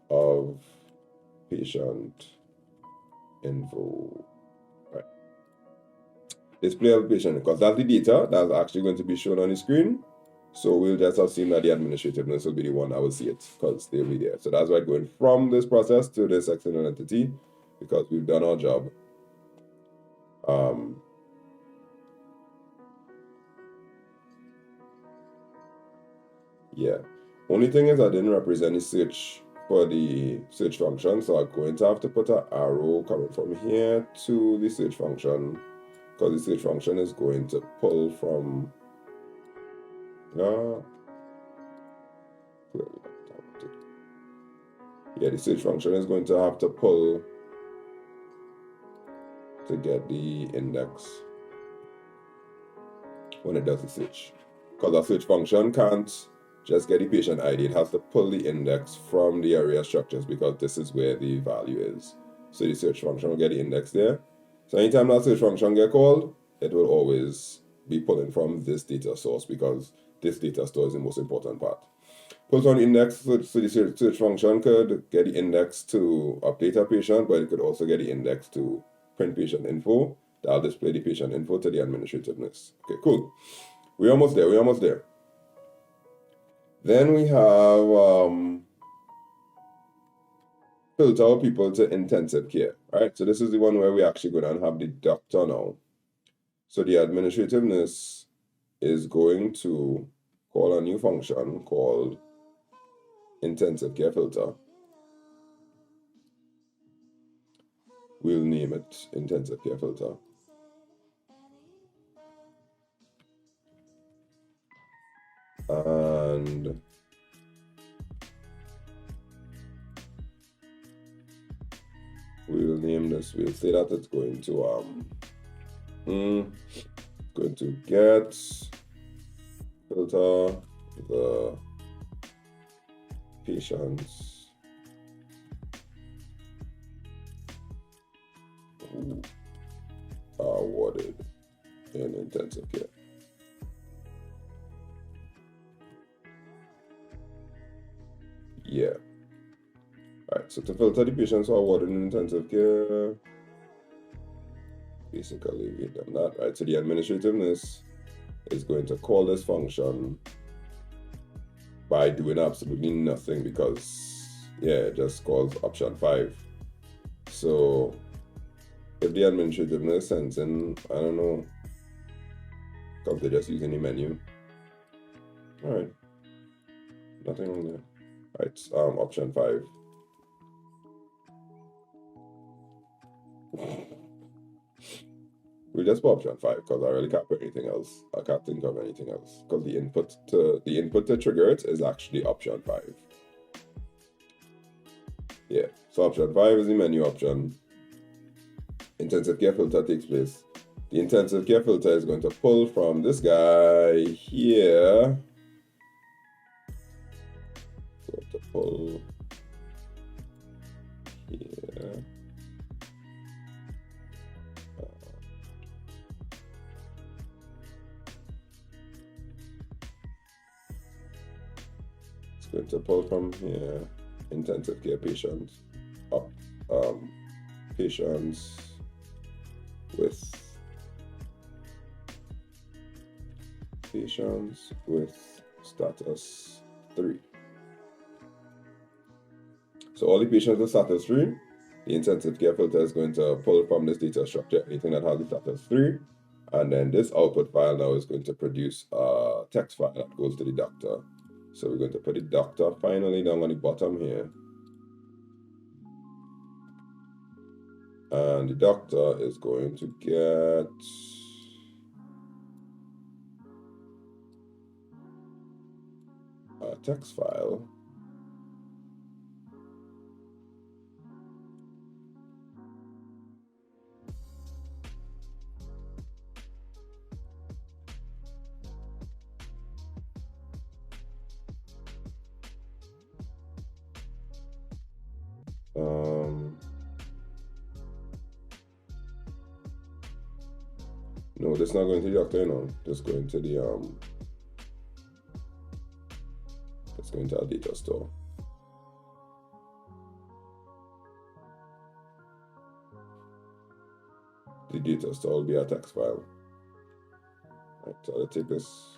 Of patient info. Right. Display of patient, because that's the data that's actually going to be shown on the screen. So we'll just assume that the administrativeness will be the one that will see it, because they'll be there. So that's why going from this process to this external entity, because we've done our job. Yeah. Only thing is I didn't represent the search for the search function, so I'm going to have to put an arrow coming from here to the search function, because the search function is going to pull from the search function is going to have to pull to get the index when it does the search, because the search function can't just get the patient ID. It has to pull the index from the area structures, because this is where the value is. So the search function will get the index there. So anytime that search function get called, it will always be pulling from this data source, because this data store is the most important part. Pulls on index, so the search function could get the index to update a patient, but it could also get the index to print patient info. That'll display the patient info to the administrativeness. Okay, cool. We're almost there. We're almost there. Then we have filter people to intensive care. Right? So this is the one where we actually go down and have the doctor now. So the administrativeness is going to call a new function called intensive care filter. We'll name it intensive care filter. And we'll name this, we'll say that it's going to get filter the patients who are warded in intensive care. Yeah. Alright, so to filter the patients who are warded in intensive care, basically we've done that. Right, so the administrativeness is going to call this function by doing absolutely nothing because, yeah, it just calls option 5. So if the administrativeness sends in, I don't know, because they're just using the menu. Alright, nothing on there. Right, option 5. We just put option 5 because I really can't put anything else. I can't think of anything else because the input to trigger it is actually option 5. Yeah, so option 5 is the menu option. Intensive care filter takes place. The intensive care filter is going to pull from this guy here. Going to pull here. It's going to pull from here. Intensive care patients up. Patients with status 3. So all the patients with status 3, the intensive care filter is going to pull from this data structure anything that has the status 3, and then this output file now is going to produce a text file that goes to the doctor. So we're going to put the doctor finally down on the bottom here. And the doctor is going to get a text file. No, this is not going to the doctor, you know. Just going to the it's going to our data store. The data store will be a text file. Right, so I'll take this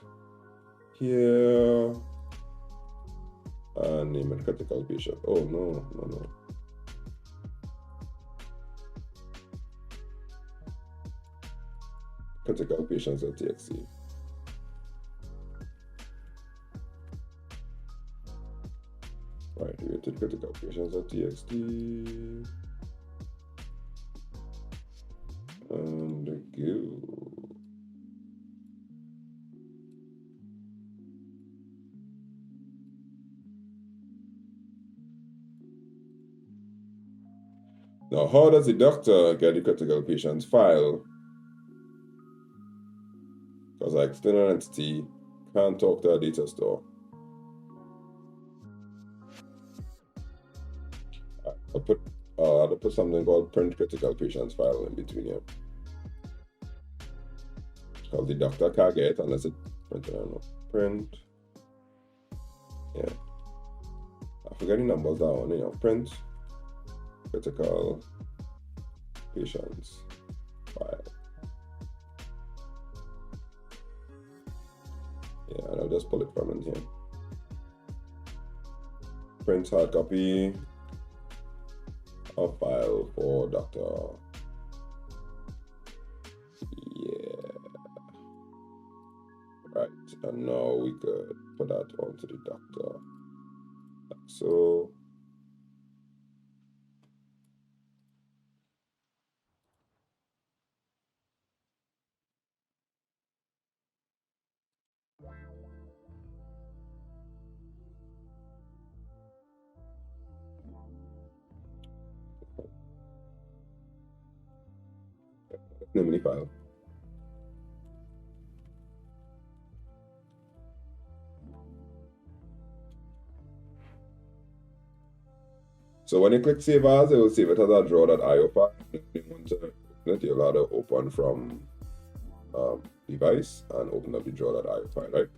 here and name it critical patient. Oh no. Critical patients.txt. Right, rated critical patients.txt. And go. Now, how does the doctor get the critical patients file? Because our external entity can't talk to our data store. I'll put something called print critical patients file in between here. Because the doctor can't get it unless it printed, I don't know. Print. Yeah. forget the numbers down, you know, print critical patients file. Yeah, and I'll just pull it from in here. Print hard copy of file for Dr. Yeah. Right, and now we could put that onto the doctor. So name of the file. So when you click save as, it will save it as a draw.io file. If you want to open it, you'll have to open from device and open up the draw.io file, right?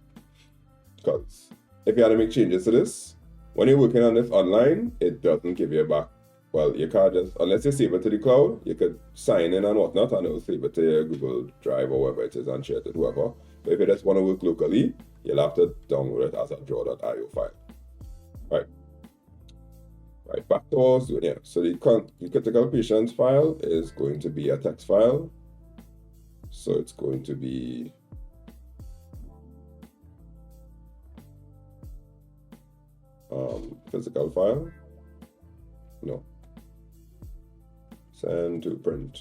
Because if you had to make changes to this, when you're working on this online, it doesn't give you back. Well, you can't just, unless you save it to the cloud, you could sign in and whatnot, and it will save it to your Google Drive or wherever it is and share it with whoever. But if you just want to work locally, you'll have to download it as a draw.io file. Right. Right, back to what I was doing here. So the critical patients file is going to be a text file. So it's going to be physical file. No. Send to print.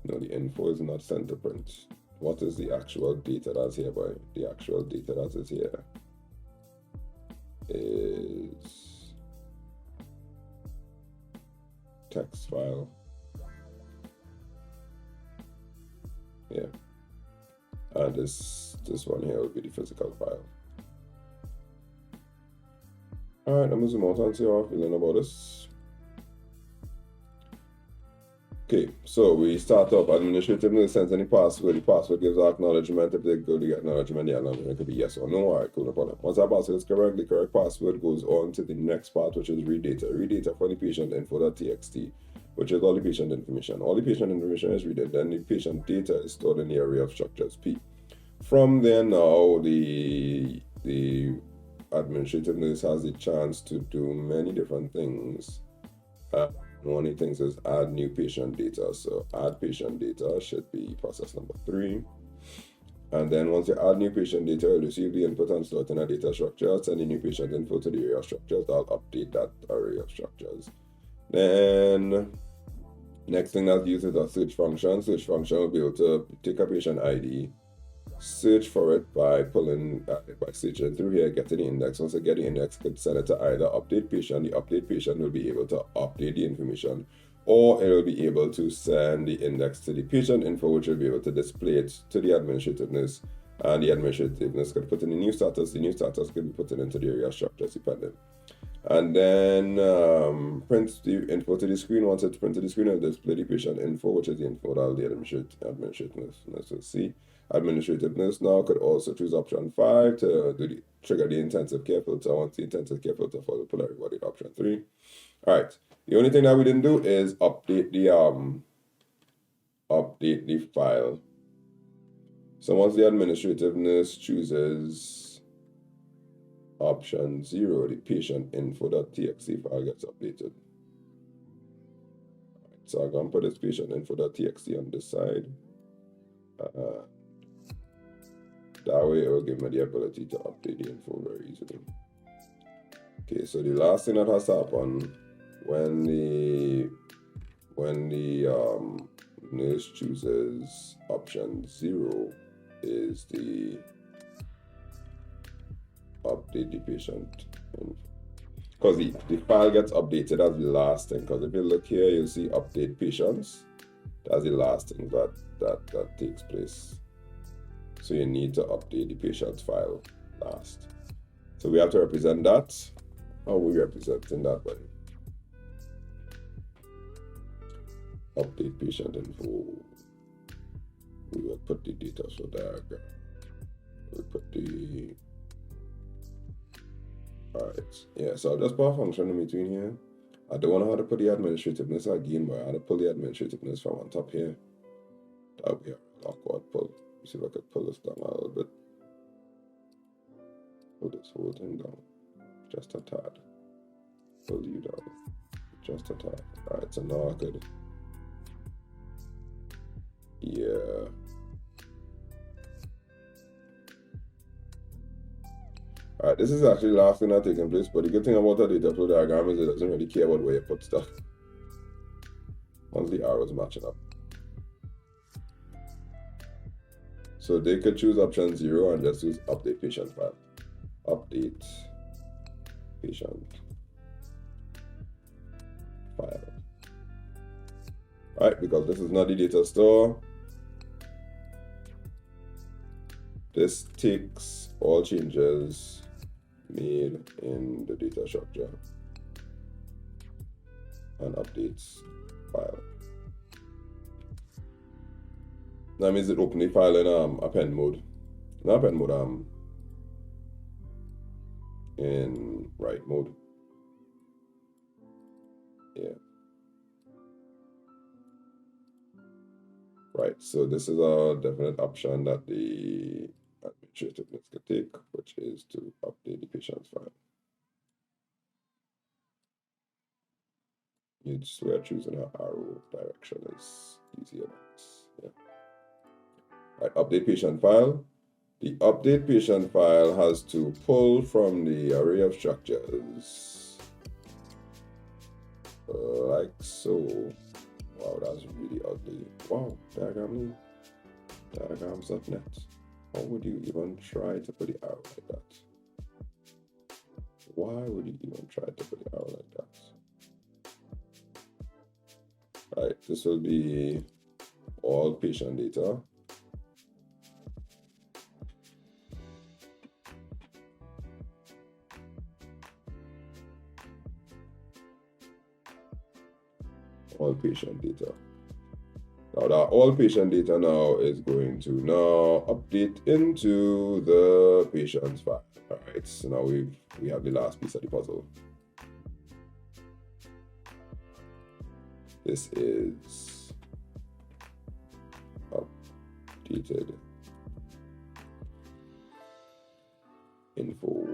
No, the info is not sent to print. What is the actual data that's here, boy? The actual data that is here is text file. Yeah. And this one here will be the physical file. Alright, I'm gonna zoom out and see how I'm feeling about this. Okay, so we start up administrative sends any password. The password gives our acknowledgement. If they go to get acknowledgement, the acknowledgement could be yes or no. Alright, cool, no problem. Once our password is correct, the correct password goes on to the next part, which is read data. Read data for the patient info.txt, which is all the patient information. All the patient information is read, then the patient data is stored in the array of structures P. From there now, the administrative nurse has the chance to do many different things. One of the things is add new patient data. So add patient data should be process number 3. And then once you add new patient data, you'll receive the input and store it in a data structure, send the new patient info to the array of structures. I'll update that array of structures. Then next thing that's used is a search function. Search function will be able to take a patient ID, search for it by searching through here, getting the index. Once I get the index, could send it to either update patient. The update patient will be able to update the information, or it will be able to send the index to the patient info, which will be able to display it to the administrative nurse, and the administrative nurse could put in the new status. The new status could be put into the area structures depending. And then print the info to the screen. Once it's printed to the screen, it'll display the patient info, which is the info that the administrative nurse will see. Administrative nurse now could also choose option 5 to trigger the intensive care filter. Once the intensive care filter for the pull everybody option 3. All right. The only thing that we didn't do is update the file. So once the administrative nurse chooses option 0, the patient info.txt file gets updated. All right, so I'm gonna put this patient info.txt on this side. That way it will give me the ability to update the info very easily. Okay, so the last thing that has to happen when the nurse chooses option 0 is the update the patient info. Because the file gets updated as the last thing. Because if you look here, you'll see update patients. That's the last thing that takes place. So you need to update the patient's file last. So we have to represent that. How are we representing that by? Update patient info. We will put the data flow diagram. We'll put the Alright, yeah, so I'll just put a function in between here. I don't know how to put the administrativeness again, but I had to pull the administrativeness from on top here. That would be a awkward pull. Let's see if I could pull this down a little bit. Pull this whole thing down. Just a tad. Pull you down. Just a tad. Alright, so now I could. Yeah. Alright, this is actually the last thing that's taking place, but the good thing about a data flow diagram is it doesn't really care about where you put stuff. Once the arrows matching up. So they could choose option 0 and just use update patient file. Update patient file. Alright, because this is not the data store. This takes all changes made in the data structure and updates file. That means it open the file in append mode. Not append mode, in write mode. Yeah. Right, so this is a definite option that the administrativeness could take, which is to update the patient's file. You'd swear choosing an arrow direction is easier than this. Yeah. Right, update patient file. The update patient file has to pull from the array of structures like so. Wow, that's really ugly. Wow, diagrams.net. Why would you even try to put the arrow like that? Why would you even try to put the arrow like that? Right, this will be all patient data. All patient data. Now that all patient data now is going to now update into the patient's file. All right, so now we have the last piece of the puzzle. This is updated info.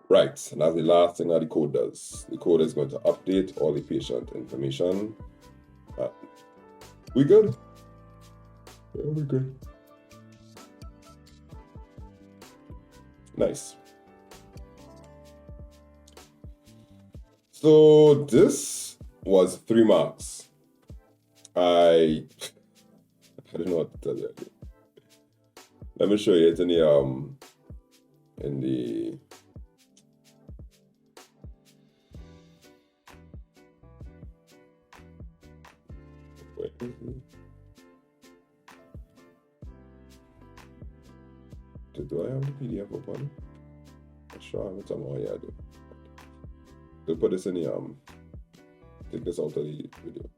Right, and that's the last thing that the code does. The code is going to update all the patient information. We good? Yeah, we good. Nice. So this was 3 marks. I don't know what to tell you. Let me show you it in the do I have the PDF open? I'm sure I have it somewhere. Yeah, I do. We'll put this in the take this out of the video.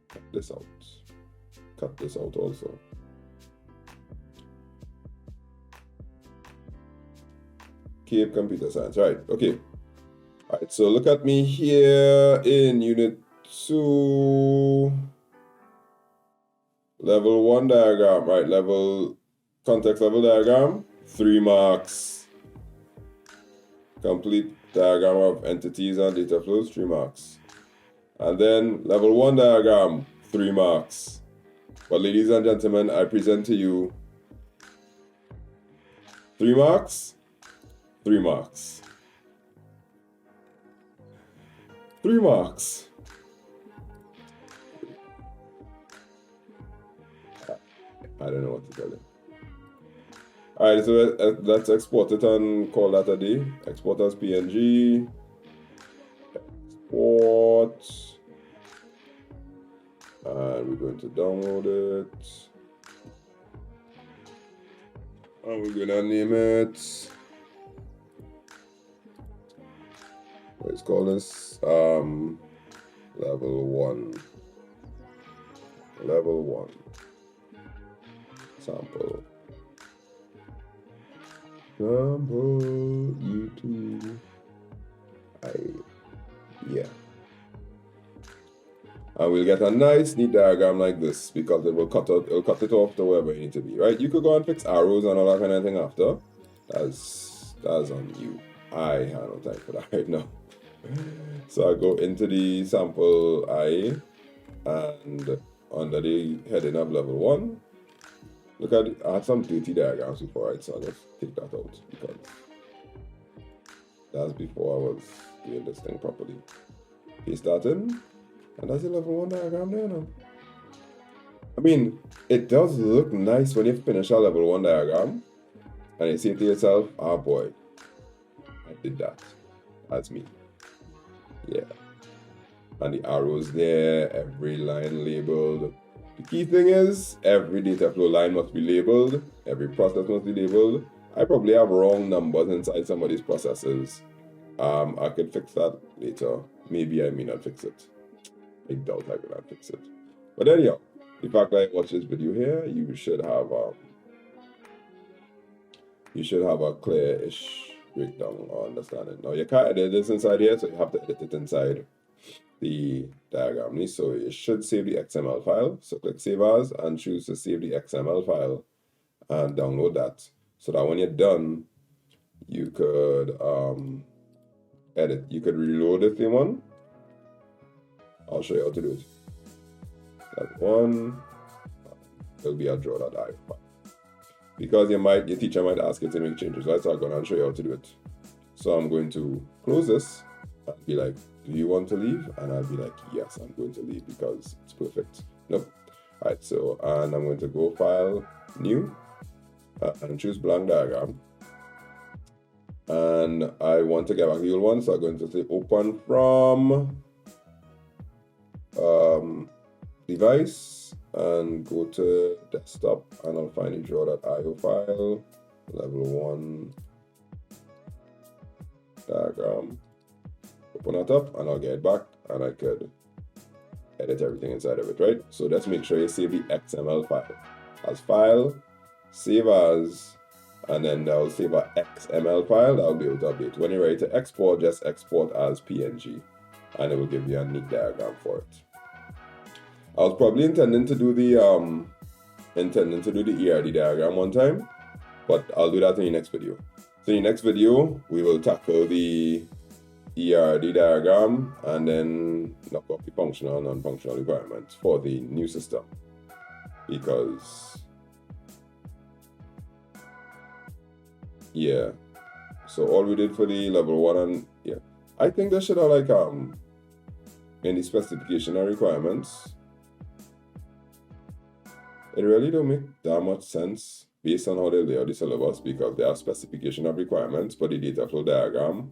Cut this out. Cut this out also. Cape Computer Science. Right, okay. Alright, so look at me here in Unit 2. Level 1 diagram, right? Context level diagram, 3 marks. Complete diagram of entities and data flows, 3 marks. And then level 1 diagram, 3 marks. But ladies and gentlemen, I present to you 3 marks, 3 marks. 3 marks. I don't know what to tell you. Alright, so let's export it and call that a day. Export as PNG. Export. And we're going to download it. And we're going to name it. Let's call this level 1. Level 1. Sample. Sample E2 I. Yeah. And we'll get a nice neat diagram like this because it'll cut it off to wherever you need to be, right? You could go and fix arrows and all that kind of thing after. That's on you. I have no time for that right now. So I go into the sample I, and under the heading of level 1, look at it. I had some dirty diagrams before, right? So I'll just take that out because that's before I was doing this thing properly. Paste that in. And that's a level 1 diagram there now. I mean, it does look nice when you finish a level 1 diagram and you say to yourself, oh boy, I did that. That's me. Yeah. And the arrows there, every line labeled. The key thing is, every data flow line must be labeled, every process must be labeled. I probably have wrong numbers inside some of these processes. I could fix that later. Maybe I may not fix it. I doubt I will not fix it. But anyhow, the fact that I watch this video here, you should have a clear-ish breakdown or understanding. Now you can't edit this inside here, so you have to edit it inside the diagram. So you should save the XML file. So click Save As and choose to save the XML file and download that. So that when you're done, you could edit. You could reload the same one. I'll show you how to do it. That one, it'll be a draw.i file. Because your teacher might ask you to make changes, right? So I'm going to show you how to do it. So I'm going to close this and be like, do you want to leave? And I'll be like, yes, I'm going to leave because it's perfect. Nope. All right, so, and I'm going to go File, New, and choose Blank Diagram. And I want to get back the old one, so I'm going to say Open from device and go to desktop, and I'll find the draw.io file, level 1 diagram. Open that up and I'll get it back and I could edit everything inside of it, right? So let's make sure you save the XML file as file, save as, and then that'll save a XML file that'll be able to update. When you're ready to export, just export as PNG and it will give you a neat diagram for it. I was probably intending to do the ERD diagram one time, but I'll do that in the next video. So in the next video, we will tackle the ERD diagram and then knock off the functional and non-functional requirements for the new system. Because, yeah, so all we did for the level 1 and, yeah, I think they should have like, in the specification and requirements, it really don't make that much sense based on how they lay out the syllabus because they have specification of requirements, but the data flow diagram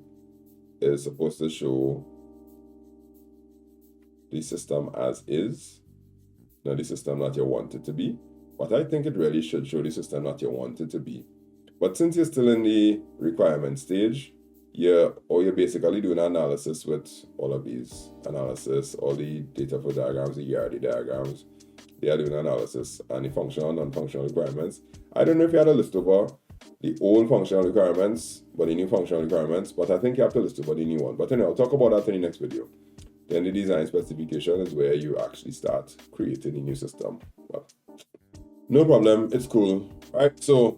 is supposed to show the system as is, not the system that you want it to be. But I think it really should show the system that you want it to be. But since you're still in the requirement stage, you're basically doing analysis with all of these analysis, all the data flow diagrams, the ERD diagrams. They are doing analysis and the functional and non-functional requirements. I don't know if you had a list over the old functional requirements, but the new functional requirements, but I think you have to list over the new one. But anyway, I'll talk about that in the next video. Then the design specification is where you actually start creating a new system. But no problem, it's cool. All right, so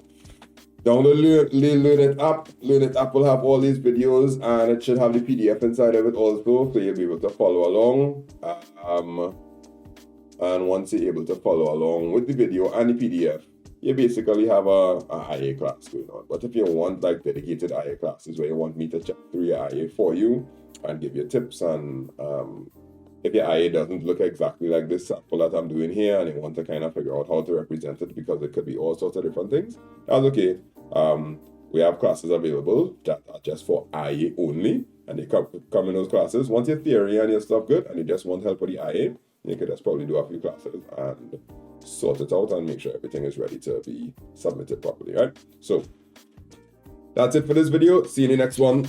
download Learn It app. Learn It app will have all these videos and it should have the PDF inside of it also, so you'll be able to follow along. And once you're able to follow along with the video and the PDF, you basically have a IA class going on. But if you want like dedicated IA classes where you want me to check through your IA for you and give you tips, and if your IA doesn't look exactly like this sample that I'm doing here and you want to kind of figure out how to represent it because it could be all sorts of different things, that's okay. We have classes available that are just for IA only, and they come in those classes. Once your theory and your stuff good and you just want help with the IA, you could just probably do a few classes and sort it out and make sure everything is ready to be submitted properly, right? So that's it for this video. See you in the next one.